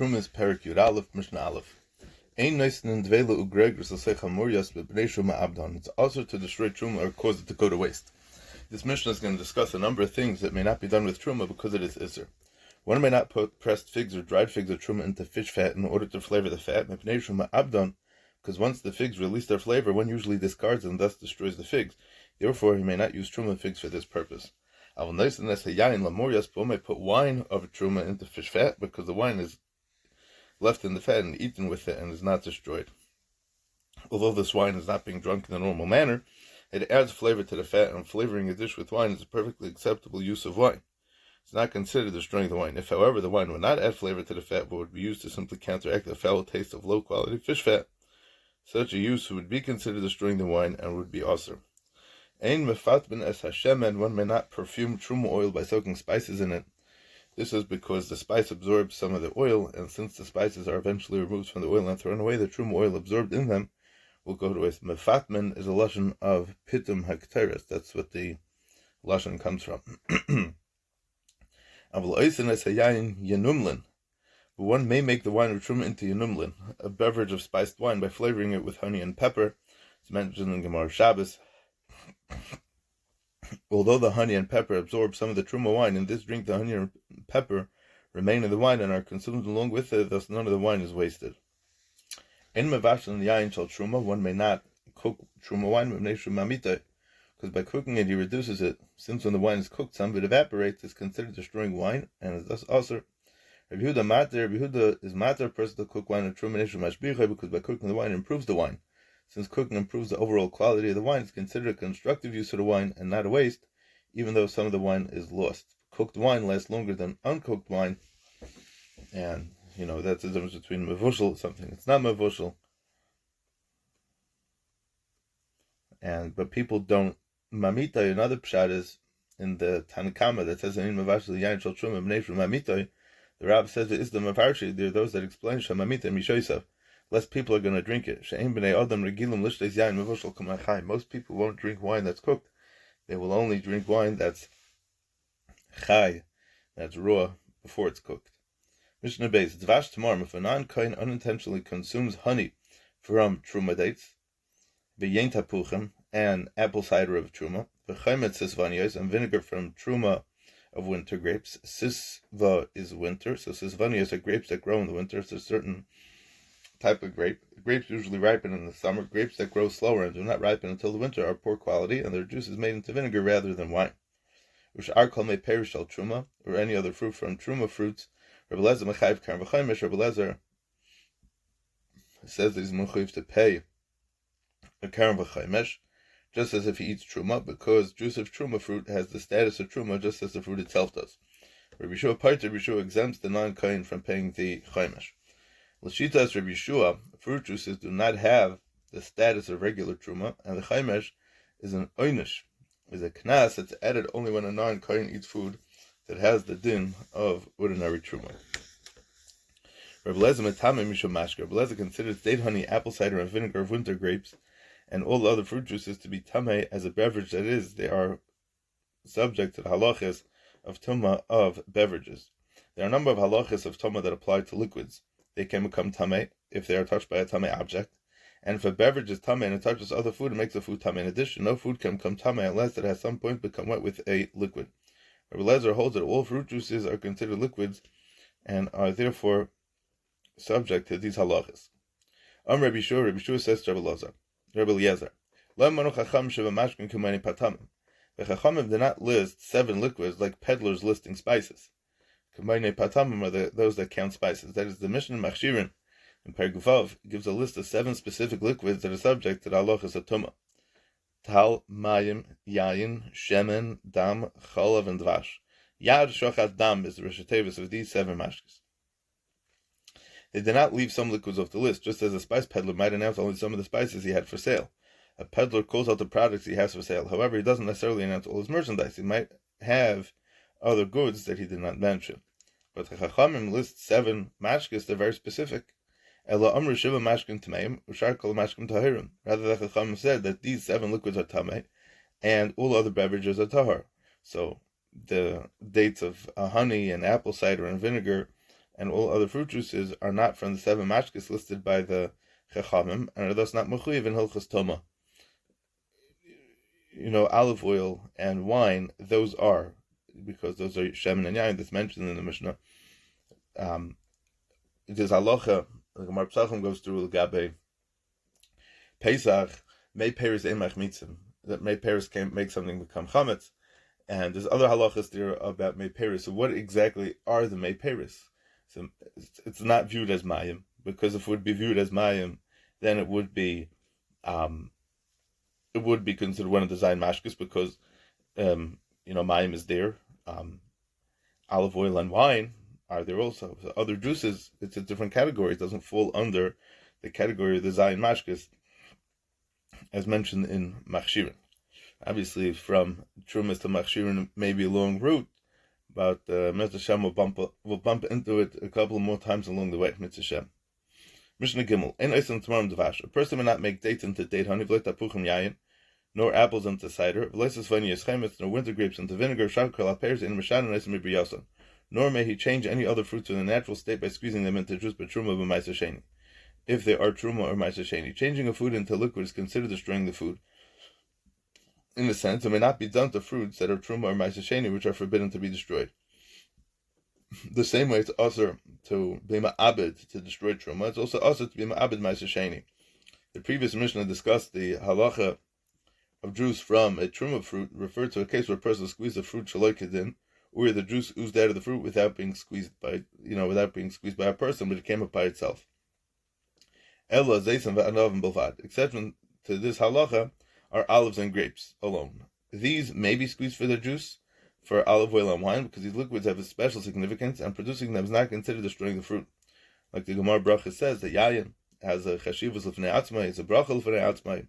Trumas Perik Yud Aleph Mishnah Aleph. Ein Neisen Dvela Ugreg Risasei Chamurias B'Bnei Truma Abdon. It's also to destroy Truma or cause it to go to waste. This Mishnah is going to discuss a number of things that may not be done with Truma because it is Isser. One may not put pressed figs or dried figs or Truma into fish fat in order to flavor the fat. B'Bnei Truma Abdon, because once the figs release their flavor, one usually discards and thus destroys the figs. Therefore, he may not use Truma figs for this purpose. But one may put wine of Truma into fish fat because the wine is left in the fat and eaten with it and is not destroyed. Although this wine is not being drunk in the normal manner, it adds flavor to the fat, and flavoring a dish with wine is a perfectly acceptable use of wine. It's not considered destroying the wine. If, however, the wine would not add flavor to the fat but would be used to simply counteract the foul taste of low-quality fish fat, such a use would be considered destroying the wine and would be also. Ein mefatben es hashemen, one may not perfume truma oil by soaking spices in it. This is because the spice absorbs some of the oil, and since the spices are eventually removed from the oil and thrown away, the truma oil absorbed in them will go to waste. Mefatmen is a lashon of pitum hakteres. That's what the lashon comes from. Avol oisen es hayayin yenumlin. But one may make the wine of truma into yenumlin, a beverage of spiced wine, by flavoring it with honey and pepper. It's mentioned in Gemara Shabbos. Although the honey and pepper absorb some of the truma wine, in this drink the honey and pepper remain in the wine and are consumed along with it, thus none of the wine is wasted. In mevashel yayin shel truma, one may not cook truma wine because by cooking it he reduces it. Since when the wine is cooked, some of it evaporates, is considered destroying wine, and is thus also. Rabbi Yehuda is matter, a person to cook wine of truma mashbicha, because by cooking the wine it improves the wine. Since cooking improves the overall quality of the wine, it's considered a constructive use of the wine and not a waste, even though some of the wine is lost. Cooked wine lasts longer than uncooked wine, and that's the difference between mevushal, something that's not mevushal, but people don't. Mamita, another pshat is in the Tanakama that says in mevashel yain shel truma b'nei mamita. The Rab says it is the mafarshi. There are those that explain shamamita mishoysav. Less people are going to drink it. Most people won't drink wine that's cooked. They will only drink wine that's chai, that's raw, before it's cooked. Mishnah Beis, Dvash tomorrow, if a non-kohen unintentionally consumes honey from truma dates, v'yein tapuchim, and apple cider of truma, v'chaimet sisvanios, and vinegar from truma of winter grapes. Sisva is winter, so sisvanios are grapes that grow in the winter. It's a certain type of grape. Grapes usually ripen in the summer. Grapes that grow slower and do not ripen until the winter are poor quality, and their juice is made into vinegar rather than wine. Which are called may perish al truma, or any other fruit from truma fruits. Rabbi Lezer mechayiv karam v'chaimesh. Rabbi Lezer says that he's mechayiv to pay a karam v'chaimesh, just as if he eats truma, because juice of truma fruit has the status of truma, just as the fruit itself does. Rabbi Yeshua exempts the non-kohen from paying the chaimesh. L'shitas Rabbi Yeshua, fruit juices do not have the status of regular truma, and the chaimesh is an oynish, is a knas that's added only when a non-kohen eats food that has the din of ordinary truma. Rabbi Lezer metame mishum mashka. Rabbi Lezer considers date honey, apple cider, and vinegar of winter grapes, and all other fruit juices to be tameh as a beverage. That is, they are subject to the halachas of tumah of beverages. There are a number of halachas of tumah that apply to liquids. They can become tameh if they are touched by a tameh object. And if a beverage is tameh and it touches other food, it makes the food tameh. In addition, no food can become tameh unless it has some point become wet with a liquid. Rabbi Lezer holds that all fruit juices are considered liquids and are therefore subject to these halachas. Rabbi Yeshua says to Rabbi Eliezer, the Chachamim did not list 7 liquids like peddlers listing spices. Kamayne patamim are those that count spices. That is, the Mishnah Machshirin in Perek Vav gives a list of 7 specific liquids that are subject to the halachas of tumah: tal, mayim, yayin, shemen, dam, chalav, and dvash. Yad, shochat, dam is the Rosh Tevis of these 7 mashkes. They did not leave some liquids off the list, just as a spice peddler might announce only some of the spices he had for sale. A peddler calls out the products he has for sale. However, he doesn't necessarily announce all his merchandise. He might have other goods that he did not mention. But the Chachamim lists 7 mashkes that are very specific. Ela amru shiva mashkin tameim, ushar kol mashkim tahirim. Rather, the Chachamim said that these 7 liquids are tameh, and all other beverages are tahar. So the dates of honey and apple cider and vinegar and all other fruit juices are not from the 7 mashkes listed by the Chachamim, and are thus not mechuyev in Hilchos Toma. Olive oil and wine, those are, because those are shemen and yain that's mentioned in the Mishnah. It is halacha, the Gemara Pesachim goes through Gabe Pesach, May Peres Emach Mitzim, that May Peres can make something become chametz, and there's other halachas there about May Peres. So what exactly are the May Peres? So it's not viewed as mayim, because if it would be viewed as mayim, then it would be considered one of the zayin mashkes, because mayim is there. Olive oil and wine are there also. So other juices, it's a different category. It doesn't fall under the category of the zayin mashkes, as mentioned in machshirin. Obviously, from trumas to machshirin may be a long route, but Mitzvah Shem will bump into it a couple more times along the way. Mitzvah Shem. Mishnah Gimel. Ein oisen tamarim devash. A person may not make dates into date honey, v'lo tapuchim yayin, nor apples into cider, v'lo sesvani yeschemetz, nor winter grapes into vinegar, shakal pears in mishan and oisen mibriyasan. Nor may he change any other fruits in the natural state by squeezing them into juice, but truma b'ma'aser sheni. If they are truma or ma'aser sheni, changing a food into liquid is considered destroying the food. In a sense, it may not be done to fruits that are truma or ma'aser sheni, which are forbidden to be destroyed. The same way it's also to be ma'abed, to destroy truma, it's also to be ma'abed ma'aser sheni. The previous Mishnah discussed the halacha of juice from a truma fruit, referred to a case where a person squeezed the fruit shaloi kedin, or the juice oozed out of the fruit without being squeezed by a person, but it came up by itself. Ella zeisen va'anavim bilvad. Exception to this halacha are olives and grapes alone. These may be squeezed for their juice, for olive oil and wine, because these liquids have a special significance, and producing them is not considered destroying the fruit. Like the Gemara Bracha says, that yayin has a chashivus l'fnei atzmai, it's a bracha l'fnei atzmai.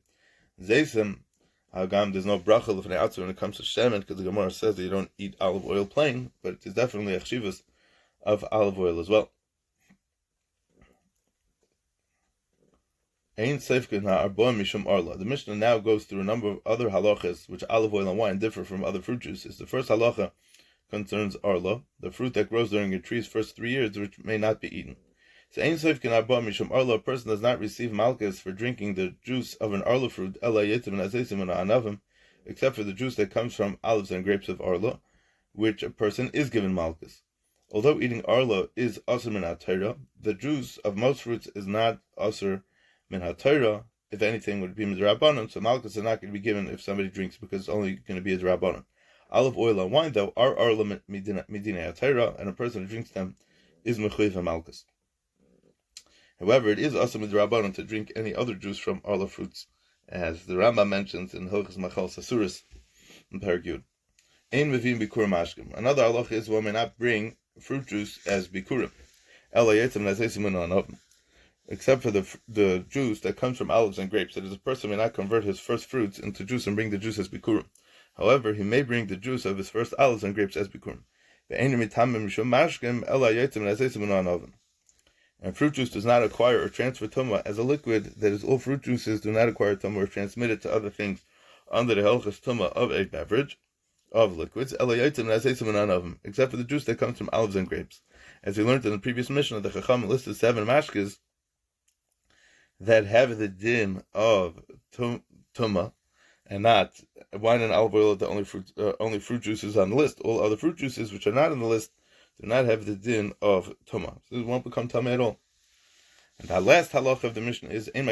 Zeisem, hagam, there's no bracha l'fnei atzmai when it comes to shemen, because the Gemara says that you don't eat olive oil plain, but it is definitely a chashivus of olive oil as well. The Mishnah now goes through a number of other halachas which olive oil and wine differ from other fruit juices. The first halacha concerns arla, the fruit that grows during a tree's first 3 years, which may not be eaten. So a person does not receive malchus for drinking the juice of an arla fruit, except for the juice that comes from olives and grapes of arla, which a person is given malchus. Although eating arla is asur min haTorah, the juice of most fruits is not asur min haTorah. If anything, would be midrabanan, so malchus is not going to be given if somebody drinks, because it's only going to be a drabanan. Olive oil and wine, though, are arla midina haTorah, and a person who drinks them is mechuyev malchus. However, it is also midrabanan to drink any other juice from arla fruits, as the Rambam mentions in Hilchos Machal Sasuris in Perek Yud. Ein mevim bikurim mashkim. Another halacha is one may not bring fruit juice as bikurim, except for the juice that comes from olives and grapes. That is, a person may not convert his first fruits into juice and bring the juice as bikurim. However, he may bring the juice of his first olives and grapes as bikurim. And fruit juice does not acquire or transfer tumah as a liquid. That is, all fruit juices do not acquire tumah or transmit it to other things under the helchas tumah of a beverage, of liquids, except for the juice that comes from olives and grapes. As we learned in the previous Mishnah, the Chacham listed 7 mashkes that have the din of tumah, and not wine and olive oil are the only fruit juices on the list. All other fruit juices which are not on the list do not have the din of tumah. So it won't become tumah at all. And the last halacha of the Mishnah is and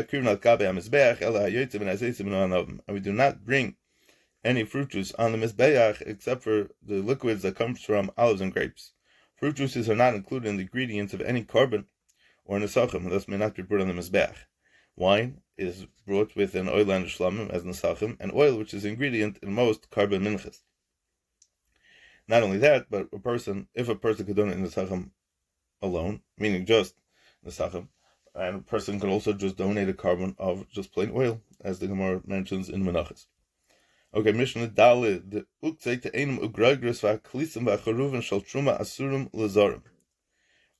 we do not bring any fruit juice on the mizbeach except for the liquids that comes from olives and grapes. Fruit juices are not included in the ingredients of any carbon or nesachim, thus may not be brought on the mizbeach. Wine is brought with an oil and shlamim as nesachim, and oil, which is ingredient in most carbon minchas. Not only that, but if a person could donate nesachim alone, meaning just nesachim, and a person could also just donate a carbon of just plain oil, as the Gemara mentions in Menachos. Okay, Mishnah Dalid, the uktzei te'enim ugragris v'aklisim v'acharuvin shal truma asurim lezarim.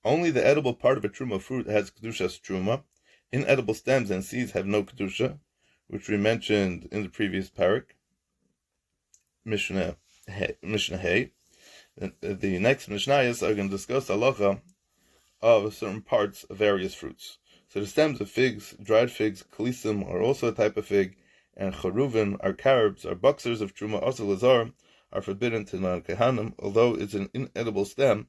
Only the edible part of a truma fruit has kedushas truma. Inedible stems and seeds have no kedusha, which we mentioned in the previous parak. Mishnah Hay. The next Mishnayos are going to discuss halacha of certain parts of various fruits. So the stems of figs, dried figs, kalisim are also a type of fig, and charuvim are carobs, are boxers of truma, also lazar, are forbidden to non-kehanim. Although it's an inedible stem,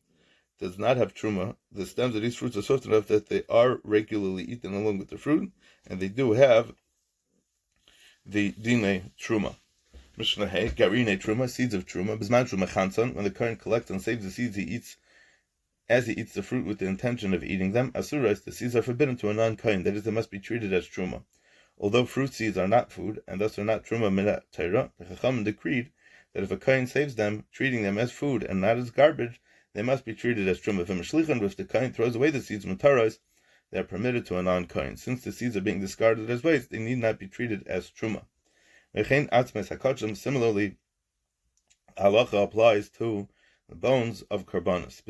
does not have truma. The stems of these fruits are soft enough that they are regularly eaten along with the fruit, and they do have the dine truma. Mishnah Hey, garine truma, seeds of truma, bisman truma chanson, when the Kohen collects and saves the seeds he eats, as he eats the fruit with the intention of eating them, asurais, the seeds are forbidden to a non-Kohen, that is, they must be treated as truma. Although fruit seeds are not food, and thus are not truma minat Torah, the Chachamim decreed that if a Kohen saves them, treating them as food and not as garbage, they must be treated as truma. If the Kohen throws away the seeds mutaros, they are permitted to a non-Kohen. Since the seeds are being discarded as waste, they need not be treated as truma. Similarly, halacha applies to the bones of karbanos.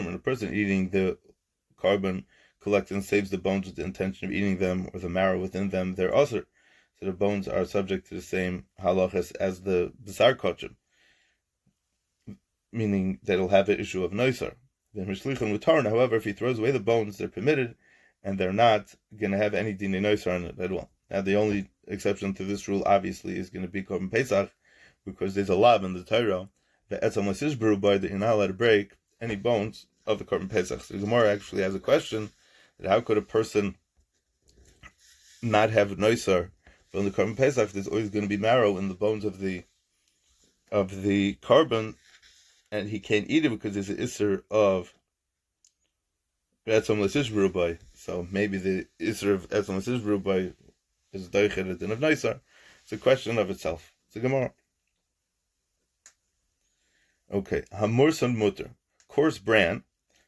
When a person eating the carbon collects and saves the bones with the intention of eating them, or the marrow within them, they're also, so the bones are subject to the same halachas as the basar kochim, meaning that it'll have an issue of noisar. However, if he throws away the bones, they're permitted, and they're not going to have any dinei noisar on it at all. Now, the only exception to this rule, obviously, is going to be Korban Pesach, because there's a lav in the Torah, that you're not allowed to break any bones of the Korban Pesach. So the Gemara actually has a question, that how could a person not have noisar from the Korban Pesach? There's always going to be marrow in the bones of the carbon, and he can't eat it because there's an isser of Etzam L'Sishberubai. So maybe the isser of Etzam L'Sishberubai is doichet a din of noisar. It's a question of itself. It's a Gemara. Okay, hamursan mutter, coarse bran.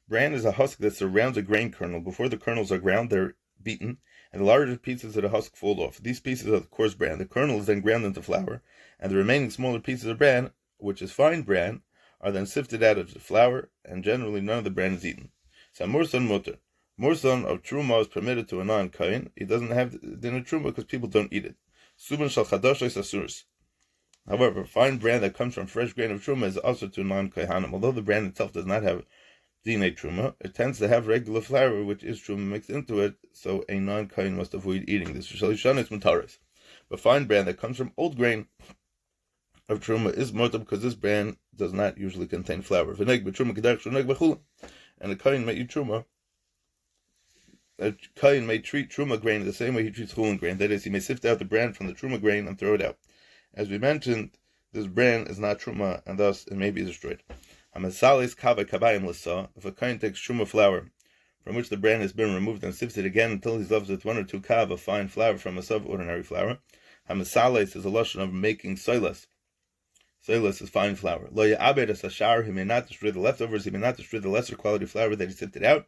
Bran is a husk that surrounds a grain kernel. Before the kernels are ground, they're beaten, and the larger pieces of the husk fall off. These pieces are the coarse bran. The kernel is then ground into flour, and the remaining smaller pieces of bran, which is fine bran, are then sifted out of the flour, and generally none of the bran is eaten. So hamursan mutter. Mursan of truma is permitted to a non-Kohen. He doesn't have dinner truma because people don't eat it. Suban shal chadashos asuris. However, fine bran that comes from fresh grain of truma is also to non-Kohanim. Although the bran itself does not have dinei truma, it tends to have regular flour, which is truma mixed into it, so a non-Kohen must avoid eating this. Shalishanis mutaris. But fine bran that comes from old grain of truma is mutar because this bran does not usually contain flour. And a Kohen may eat truma. A Kohen may treat truma grain the same way he treats chulin grain. That is, he may sift out the bran from the truma grain and throw it out. As we mentioned, this bran is not truma, and thus it may be destroyed. If a Kohen takes truma flour, from which the bran has been removed, and sifts it again until he's left with 1 or 2 kav of fine flour from a sub-ordinary flour, hamasales is a lotion of making soilas. Soilas is fine flour. Lo ya'abed as hashar, he may not destroy the leftovers, he may not destroy the lesser quality flour that he sifted out.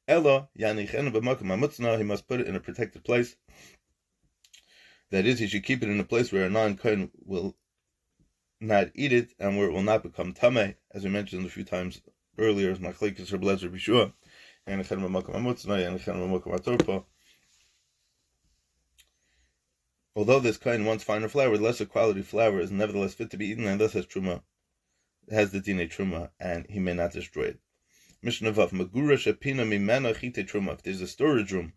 Ella yanichenu b'makom hamutzna, he must put it in a protected place. That is, he should keep it in a place where a non-Kohen will not eat it, and where it will not become tameh, as we mentioned a few times earlier, as machlekes Reb Eliezer Bishua, yanichenu b'makom hamutzna, yanichenu b'makom hatorpa. Although this Kohen wants finer flour, the lesser quality flour is nevertheless fit to be eaten, and thus has the dinei truma, and he may not destroy it. Mishnah Vav, Magura Shepina Mimena Chite Truma. If there's a storage room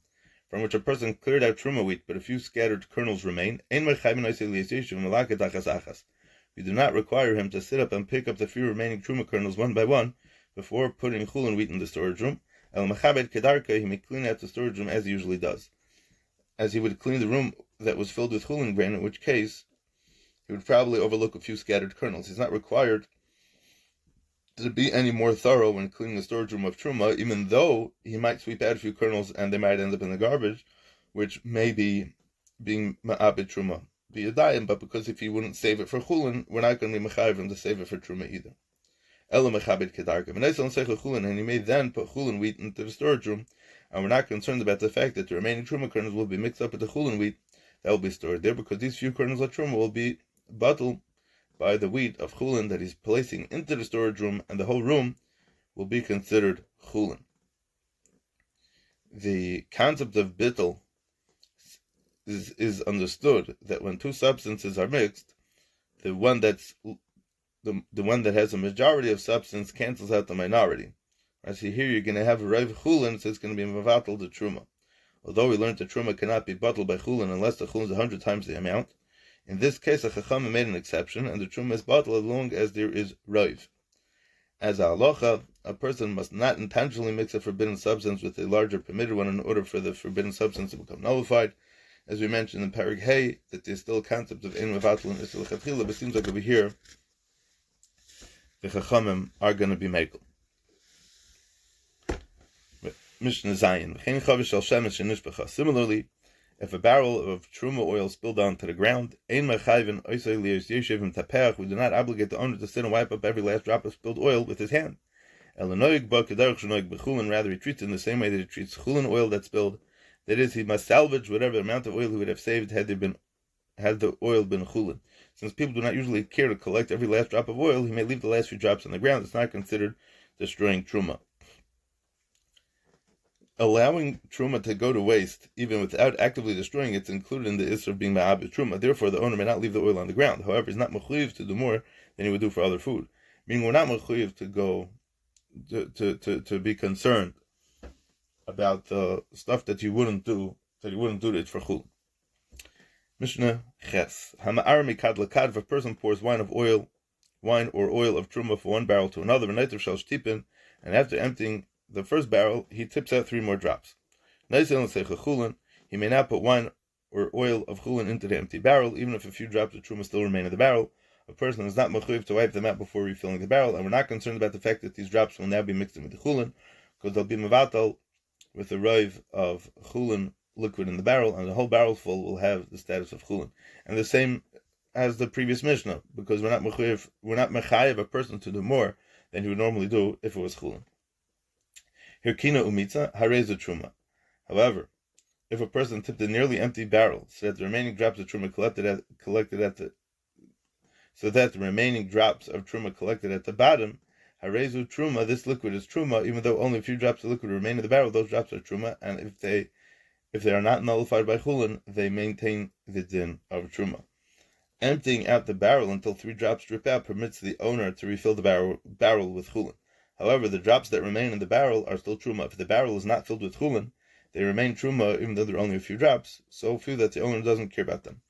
from which a person cleared out truma wheat, but a few scattered kernels remain, we do not require him to sit up and pick up the few remaining truma kernels one by one before putting chulin wheat in the storage room. El Machabed Kedarka, he may clean out the storage room as he usually does, as he would clean the room that was filled with chulin grain, in which case he would probably overlook a few scattered kernels. He's not required to be any more thorough when cleaning the storage room of truma, even though he might sweep out a few kernels and they might end up in the garbage, which may be being ma'abed truma, be a dayim, but because if he wouldn't save it for chulin, we're not going to be mechayiv him to save it for truma either. Ela mechabed kedarka, and he may then put chulin wheat into the storage room, and we're not concerned about the fact that the remaining truma kernels will be mixed up with the chulin wheat that will be stored there, because these few kernels of truma will be batel by the wheat of chulin that he's placing into the storage room, and the whole room will be considered chulin. The concept of bittul is understood that when two substances are mixed, the one that has a majority of substance cancels out the minority. I see here you're going to have a Rav Chulin, so it's going to be Mavatal the Truma. Although we learned that Truma cannot be bottled by Chulin unless the Chulin is 100 times the amount, in this case a Chacham made an exception, and the Truma is bottled as long as there is Rav. As a halacha, a person must not intentionally mix a forbidden substance with a larger permitted one in order for the forbidden substance to become nullified. As we mentioned in Parak Hey, that there's still a concept of Ein Mevatel and Isel Chatchila, but it seems like over here, the Chachamim are going to be Mekel. Mishnah Zayin. Similarly, if a barrel of truma oil spilled onto the ground, we do not obligate the owner to sit and wipe up every last drop of spilled oil with his hand. Rather, he treats it in the same way that he treats chulin oil that spilled. That is, he must salvage whatever amount of oil he would have saved had the oil been chulin. Since people do not usually care to collect every last drop of oil, he may leave the last few drops on the ground. It's not considered destroying truma. Allowing truma to go to waste, even without actively destroying it, is included in the isser of being ma'abed truma. Therefore, the owner may not leave the oil on the ground. However, he's not mechuyev to do more than he would do for other food. Meaning, we're not mechuyev to go to be concerned about the stuff that you wouldn't do it for chul. Mishnah Ches. Hama'ar mikad lekad. If a person pours wine or oil of truma from one barrel to another, and after emptying the first barrel, he tips out 3 more drops. He may not put wine or oil of chulin into the empty barrel, even if a few drops of truma still remain in the barrel. A person is not mechuyev to wipe them out before refilling the barrel, and we're not concerned about the fact that these drops will now be mixed in with the chulin, because they'll be mevatal with the rav of chulin liquid in the barrel, and the whole barrel full will have the status of chulin. And the same as the previous Mishnah, because we're not mechayev a person to do more than he would normally do if it was chulin. Hirkina umitza harezu truma. However, if a person tipped a nearly empty barrel so that the remaining drops of truma collected at the bottom, harezu truma, this liquid is truma, even though only a few drops of liquid remain in the barrel, those drops are truma, and if they are not nullified by chulin, they maintain the din of truma. Emptying out the barrel until 3 drops drip out permits the owner to refill the barrel with chulin. However, the drops that remain in the barrel are still truma. If the barrel is not filled with chulin, they remain truma even though there are only a few drops, so few that the owner doesn't care about them.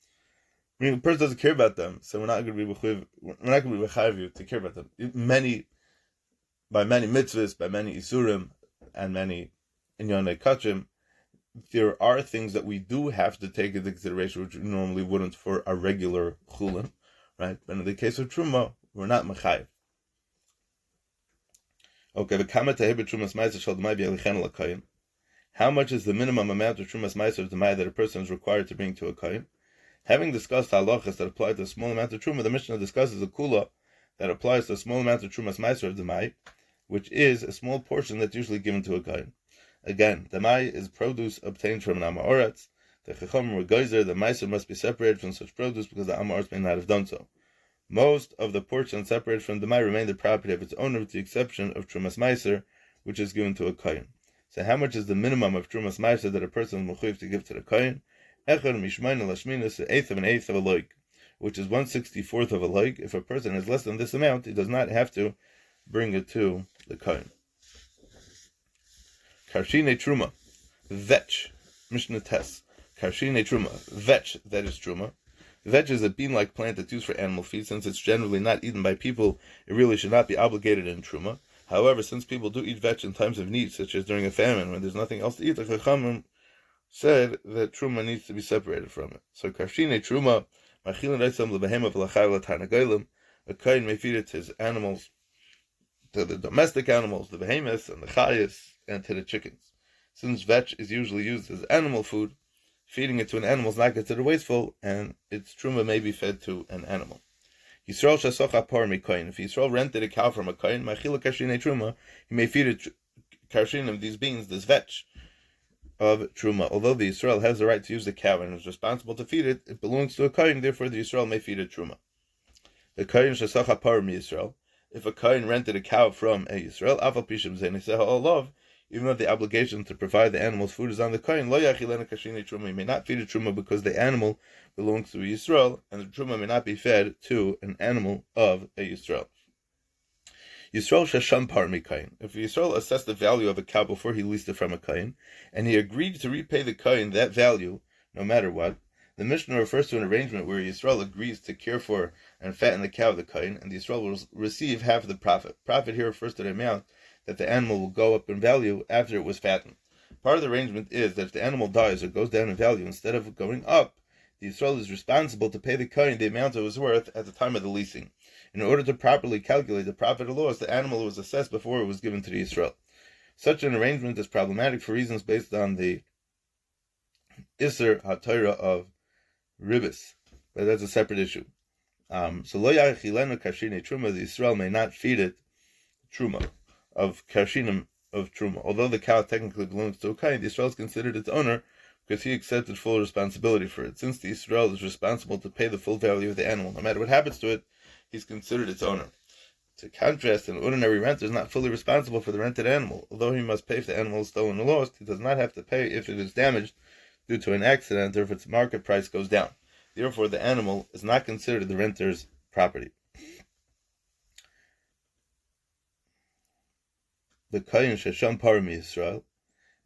I mean, the person doesn't care about them, so we're not going to be mechayev you to care about them. By many mitzvahs, by many isurim, and many inyanei kachim, there are things that we do have to take into consideration which we normally wouldn't for a regular chulin, right? But in the case of truma, we're not mechayev. Okay, how much is the minimum amount of trumas meiser of demai that a person is required to bring to a kohen? Having discussed halachas that apply to a small amount of truma, the Mishnah discusses a kula that applies to a small amount of trumas meiser of demai, which is a small portion that's usually given to a kohen. Again, demai is produce obtained from an amaretz. The chacham or geyser, the meiser must be separated from such produce because the amaretz may not have done so. Most of the portion separated from the mai remain the property of its owner, with the exception of trumas meiser, which is given to a kohen. So, how much is the minimum of trumas meiser that a person is mechuyev to give to the kohen? Echad mishmayin lashminas, the eighth of a loig, which is 1/64 of a loig. If a person has less than this amount, he does not have to bring it to the kohen. Karshine truma, vetch, Mishnah Tes. Karshine truma, vetch, that is truma. Vetch is a bean-like plant that's used for animal feed. Since it's generally not eaten by people, it really should not be obligated in truma. However, since people do eat vetch in times of need, such as during a famine when there's nothing else to eat, the Chachamim said that truma needs to be separated from it. So karshine truma, a kohen may feed it to his animals, to the domestic animals, the behemoths and the chayas, and to the chickens. Since vetch is usually used as animal food, feeding it to an animal is not considered wasteful, and its truma may be fed to an animal. Yisrael shasocha par mikoyin. If Yisrael rented a cow from a kohen, machila karshine truma, he may feed it karshinim, these beans, this vetch of truma. Although the Yisrael has the right to use the cow and is responsible to feed it, it belongs to a kohen. Therefore, the Yisrael may feed it truma. The kohen shasocha par mi Yisrael. If a kohen rented a cow from a Yisrael, afal pishim zeniseha olav, even though the obligation to provide the animal's food is on the kohen, lo yachilena kashini truma, he may not feed a truma because the animal belongs to a Yisrael, and the truma may not be fed to an animal of a Yisrael. Yisrael shesham par mikayin. If Yisrael assessed the value of a cow before he leased it from a kayin, and he agreed to repay the kayin that value, no matter what, the Mishnah refers to an arrangement where Yisrael agrees to care for and fatten the cow of the kayin, and Yisrael will receive half of the profit. Profit here refers to the amount that the animal will go up in value after it was fattened. Part of the arrangement is that if the animal dies or goes down in value, instead of going up, the Yisrael is responsible to pay the kayin the amount it was worth at the time of the leasing. In order to properly calculate the profit or loss, the animal was assessed before it was given to the Yisrael. Such an arrangement is problematic for reasons based on the Isser HaTorah of Ribis, but that's a separate issue. So lo yachilenu kashine truma, the Yisrael may not feed it truma of kashinim of truma. Although the cow technically belongs to a kain, the Yisrael is considered its owner because he accepted full responsibility for it. Since the Yisrael is responsible to pay the full value of the animal, no matter what happens to it, he's considered its owner. To contrast, an ordinary renter is not fully responsible for the rented animal. Although he must pay if the animal is stolen or lost, he does not have to pay if it is damaged due to an accident or if its market price goes down. Therefore, the animal is not considered the renter's property. The kayin shesham par mi Yisrael.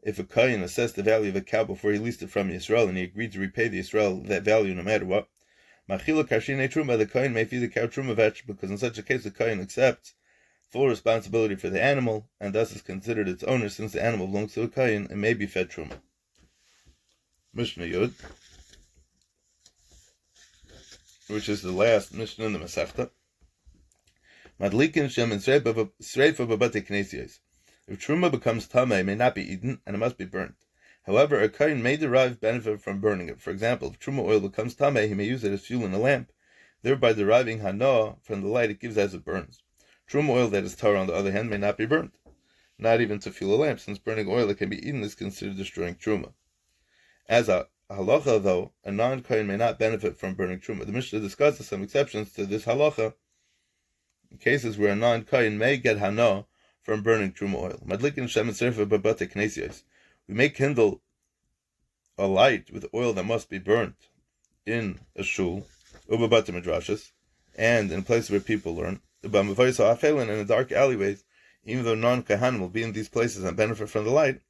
If a kayin assessed the value of a cow before he leased it from Yisrael and he agreed to repay the Yisrael that value no matter what, machila kashine truma, the kayin may feed the cow truma vetch, because in such a case the kayin accepts full responsibility for the animal and thus is considered its owner. Since the animal belongs to a kayin, it may be fed truma. Mishnah Yud, which is the last Mishnah in the Masechta. Madlikin shem and sreifa b'bate knesiyos. If truma becomes tamei, it may not be eaten, and it must be burnt. However, a kain may derive benefit from burning it. For example, if truma oil becomes tamei, he may use it as fuel in a lamp, thereby deriving hana from the light it gives as it burns. Truma oil that is tar, on the other hand, may not be burnt, not even to fuel a lamp, since burning oil that can be eaten is considered destroying truma. As a halacha, though, a non-kain may not benefit from burning truma. The Mishnah discusses some exceptions to this halacha, in cases where a non-kain may get hana from burning truma oil. Madlikin shem and sreifa b'bate knesiyos. We may kindle a light with oil that must be burnt in a shul, ubabate midrashas, and in places where people learn, and in dark alleyways, even though non-kahanim will be in these places and benefit from the light,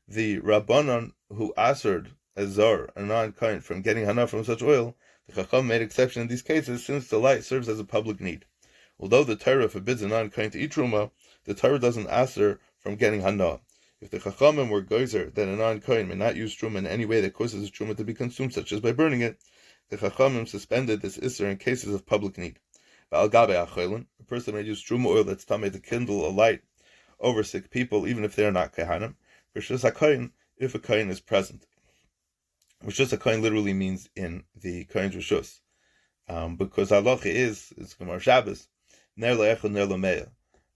the rabbanon who assered as zar, a non-kain, from getting hana from such oil, the chacham made exception in these cases since the light serves as a public need. Although the Torah forbids a non-kain to eat truma, the Torah doesn't asser from getting hana. If the chachamim were geyser that a non-kain may not use truma in any way that causes the truma to be consumed, such as by burning it, the chachamim suspended this isser in cases of public need. A person may use truma oil that's tamei to kindle a light over sick people, even if they are not kahanim. Rishus HaKayin, if a kain is present. Rishus HaKayin literally means in the kain's rishus, because halacha is Gemara Shabbos, ner le'echad ner le'meya,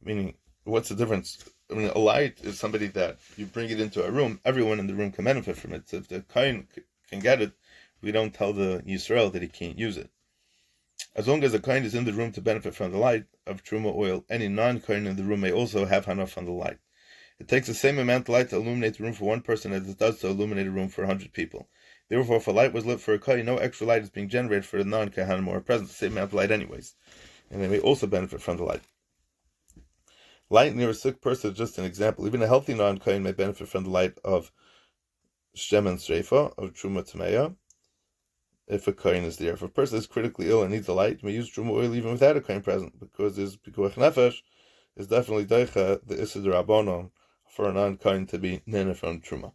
meaning what's the difference? I mean, a light is somebody that you bring it into a room, everyone in the room can benefit from it. So if the kain can get it, we don't tell the Yisrael that he can't use it. As long as the kain is in the room to benefit from the light of truma oil, any non-kain in the room may also have hana from the light. It takes the same amount of light to illuminate the room for one person as it does to illuminate a room for 100 people. Therefore, if a light was lit for a kain, no extra light is being generated for the non-kahanim who are present, the same amount of light anyways. And they may also benefit from the light. Light near a sick person is just an example. Even a healthy non-kain may benefit from the light of shem and sreifa, of truma tameya, if a kain is there. If a person is critically ill and needs a light, you may use truma oil even without a kain present, because there's pikuach nefesh is definitely daicha, the issur d'rabbanon, for a non-kain to be nene from truma.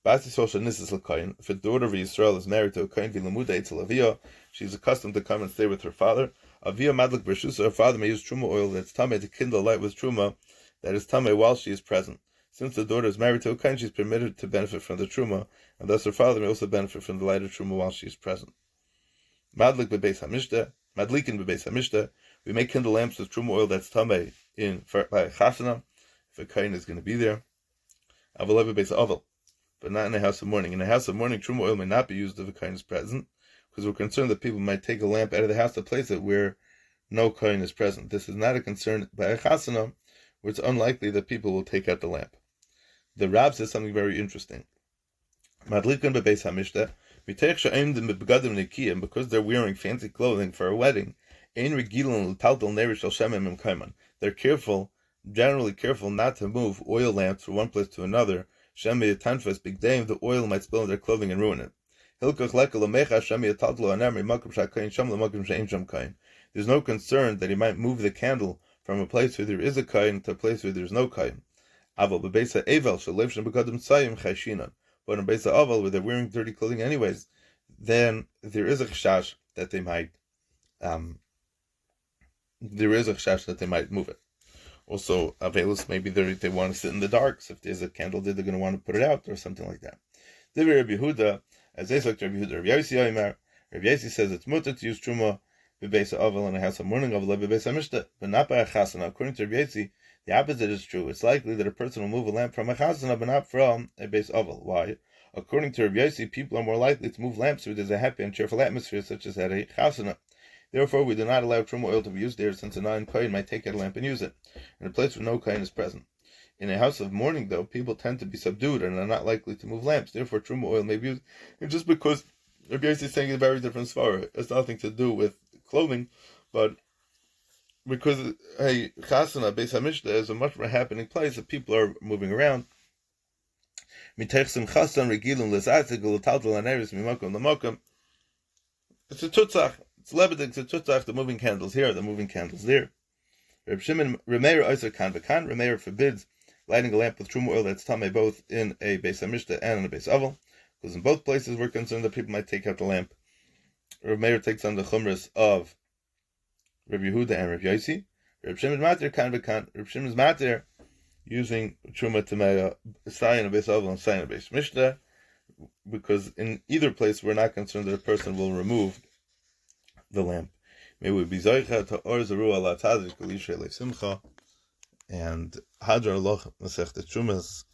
If a daughter of Yisrael is married to a kain v'lamuda etzel aviyah, she is accustomed to come and stay with her father. Aviyah madlik b'reshus, her father may use truma oil that's tamei to kindle a light with truma that is tamei while she is present. Since the daughter is married to a kain, she is permitted to benefit from the truma, and thus her father may also benefit from the light of truma while she is present. Madlik b'beis hamishta, madlikin b'beis hamishta, we may kindle lamps with truma oil that's tamei by a chasana, if a kain is going to be there. Avalei b'beis aval, but not in a house of mourning. In a house of mourning, truma oil may not be used if a kain is present, because we're concerned that people might take a lamp out of the house to place it where no kain is present. This is not a concern by a chasana, where it's unlikely that people will take out the lamp. The Rab says something very interesting. Madlikan bebeis hamishta, miteich she'emdim bebegadim nekiyim, because they're wearing fancy clothing for a wedding, ein regilon l'taltal nerish al shemem im kaiman. They're careful generally careful not to move oil lamps from one place to another. Shemi Tanfas Big Dame, the oil might spill in their clothing and ruin it. There's no concern that he might move the candle from a place where there is a kain to a place where there is no kain. But in Beisa Aval, where they're wearing dirty clothing anyways, then there is a chashash that they might move it. Also, Avelus, maybe they want to sit in the dark, so if there's a candle there, they're going to want to put it out, or something like that. Rabbi Yehuda, as they look to Rabbi Yehuda, Rabbi Yossi says it's mutter to use truma b'beis ha'avel in a house of mourning of b'beis ha'mishta, but not by a chasana. According to Rabbi Yossi, the opposite is true. It's likely that a person will move a lamp from a chasana, but not from a beis ha'avel. Why? According to Rabbi Yossi, people are more likely to move lamps where there's a happy and cheerful atmosphere, such as at a chasana. Therefore, we do not allow truma oil to be used there, since a non-kohen might take out a lamp and use it, in a place where no kohen is present. In a house of mourning, though, people tend to be subdued and are not likely to move lamps. Therefore, truma oil may be used. And just because Rabbi Yossi is saying a very different svara, it's nothing to do with clothing, but because a chasana, Beis HaMishta, is a much more happening place that people are moving around. It's a tutzach. It's lebedik, it's a tutzach, the moving candles here, the moving candles there. Reb Shimon Remeir Oiser Kan V'Kan. Remeir forbids lighting a lamp with truma oil that's tamei both in a Beis HaMishta and in a Beis Aval, because in both places we're concerned that people might take out the lamp. Remeir takes on the chumras of Reb Yehuda and Reb Yossi. Reb Shimon Matir Kan V'Kan. Reb Shimon's Matir using truma tamei sayin a Beis Aval and sayin a Beis Mishta, because in either place we're not concerned that a person will remove the lamp. May we be zoicha to or zeru ala tazik l'ishrei lesimcha, and Hadra Allah Masech the Trumas